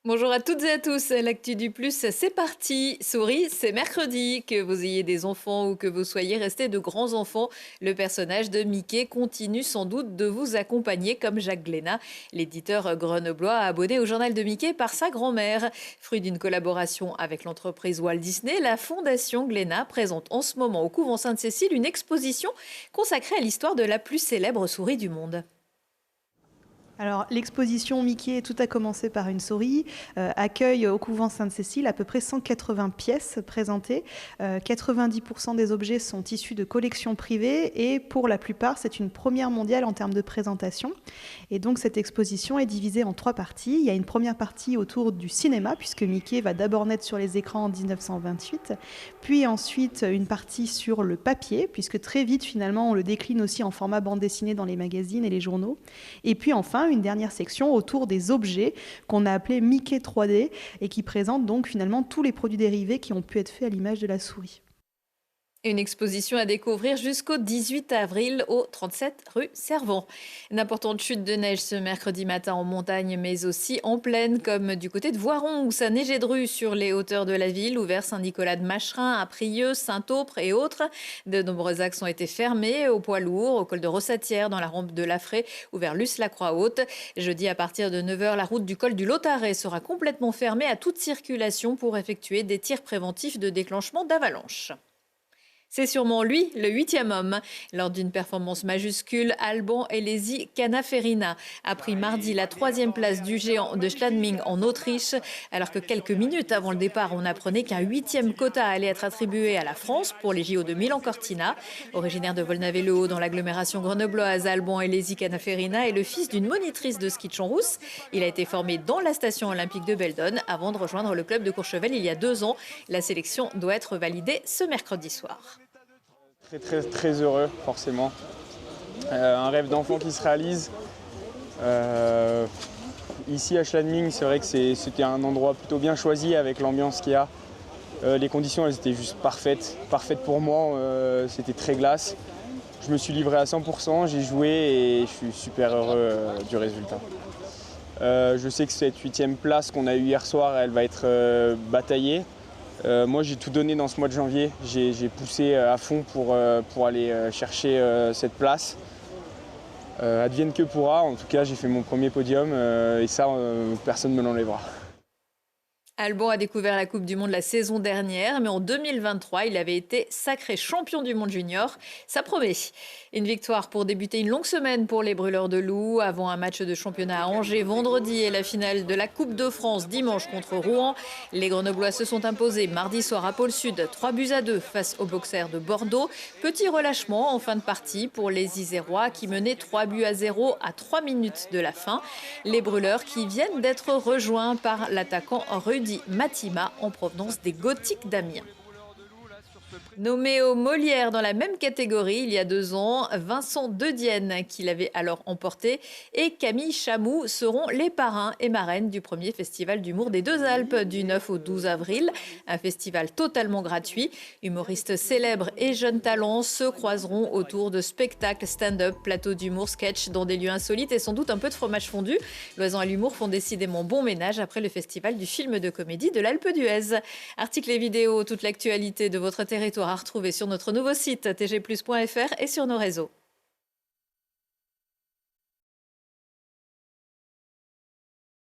Bonjour à toutes et à tous, l'actu du plus, c'est parti. Souris, c'est mercredi. Que vous ayez des enfants ou que vous soyez restés de grands enfants, le personnage de Mickey continue sans doute de vous accompagner comme Jacques Glénat, l'éditeur grenoblois abonné au journal de Mickey par sa grand-mère. Fruit d'une collaboration avec l'entreprise Walt Disney, la Fondation Glénat présente en ce moment au couvent Sainte-Cécile une exposition consacrée à l'histoire de la plus célèbre souris du monde. Alors, l'exposition Mickey, tout a commencé par une souris, accueille au couvent Sainte-Cécile à peu près 180 pièces présentées. 90% des objets sont issus de collections privées et pour la plupart, c'est une première mondiale en termes de présentation. Et donc, cette exposition est divisée en 3 parties. Il y a une première partie autour du cinéma, puisque Mickey va d'abord naître sur les écrans en 1928, puis ensuite une partie sur le papier, puisque très vite, finalement, on le décline aussi en format bande dessinée dans les magazines et les journaux. Et puis enfin, une dernière section autour des objets qu'on a appelés Mickey 3D et qui présentent donc finalement tous les produits dérivés qui ont pu être faits à l'image de la souris. Une exposition à découvrir jusqu'au 18 avril au 37 rue Servant. Une importante chute de neige ce mercredi matin en montagne, mais aussi en plaine, comme du côté de Voiron, où ça neigeait de rue sur les hauteurs de la ville, ou vers Saint-Nicolas de Macherin, à Prieux, Saint-Aupre et autres. De nombreux axes ont été fermés, au poids lourd, au col de Rossatière, dans la rampe de Lafray, ou vers Luce-la-Croix-Haute. Jeudi, à partir de 9 h, la route du col du Lotaret sera complètement fermée à toute circulation pour effectuer des tirs préventifs de déclenchement d'avalanche. C'est sûrement lui, le 8e homme. Lors d'une performance majuscule, Alban Elesi Canaferina a pris mardi la 3e place du géant de Schladming en Autriche, alors que quelques minutes avant le départ, on apprenait qu'un 8e quota allait être attribué à la France pour les JO de Milan-Cortina. Originaire de Volnavez-le-Haut dans l'agglomération grenobloise, Alban Elesi Canaferina est le fils d'une monitrice de ski de Champs-Rousse. Il a été formé dans la station olympique de Beldon avant de rejoindre le club de Courchevel il y a 2 ans. La sélection doit être validée ce mercredi soir. Très heureux, forcément. Un rêve d'enfant qui se réalise. Ici à Schladming, c'est vrai que c'était un endroit plutôt bien choisi avec l'ambiance qu'il y a. Les conditions, elles étaient juste parfaites pour moi. C'était très glace. Je me suis livré à 100%, j'ai joué et je suis super heureux du résultat. Je sais que cette 8e place qu'on a eue hier soir, elle va être bataillée. Moi, j'ai tout donné dans ce mois de janvier. J'ai poussé à fond pour aller chercher cette place. Advienne que pourra. En tout cas, j'ai fait mon premier podium et ça, personne ne me l'enlèvera. Alban a découvert la Coupe du Monde la saison dernière, mais en 2023, il avait été sacré champion du monde junior. Ça promet. Une victoire pour débuter une longue semaine pour les Brûleurs de Loups, avant un match de championnat à Angers vendredi et la finale de la Coupe de France dimanche contre Rouen. Les Grenoblois se sont imposés mardi soir à Pôle Sud, 3-2 face aux Boxers de Bordeaux. Petit relâchement en fin de partie pour les Isérois qui menaient 3-0 à 3 minutes de la fin. Les Brûleurs qui viennent d'être rejoints par l'attaquant Rudy Matima en provenance des Gothiques d'Amiens. Nommé au Molière dans la même catégorie il y a 2 ans, Vincent Dedienne, qui l'avait alors emporté, et Camille Chamou seront les parrains et marraines du premier festival d'humour des Deux Alpes du 9 au 12 avril. Un festival totalement gratuit. Humoristes célèbres et jeunes talents se croiseront autour de spectacles, stand-up, plateaux d'humour, sketch dans des lieux insolites et sans doute un peu de fromage fondu. Loisans et l'humour font décidément bon ménage après le festival du film de comédie de l'Alpe d'Huez. Articles et vidéos, toute l'actualité de votre territoire à retrouver sur notre nouveau site tgplus.fr et sur nos réseaux.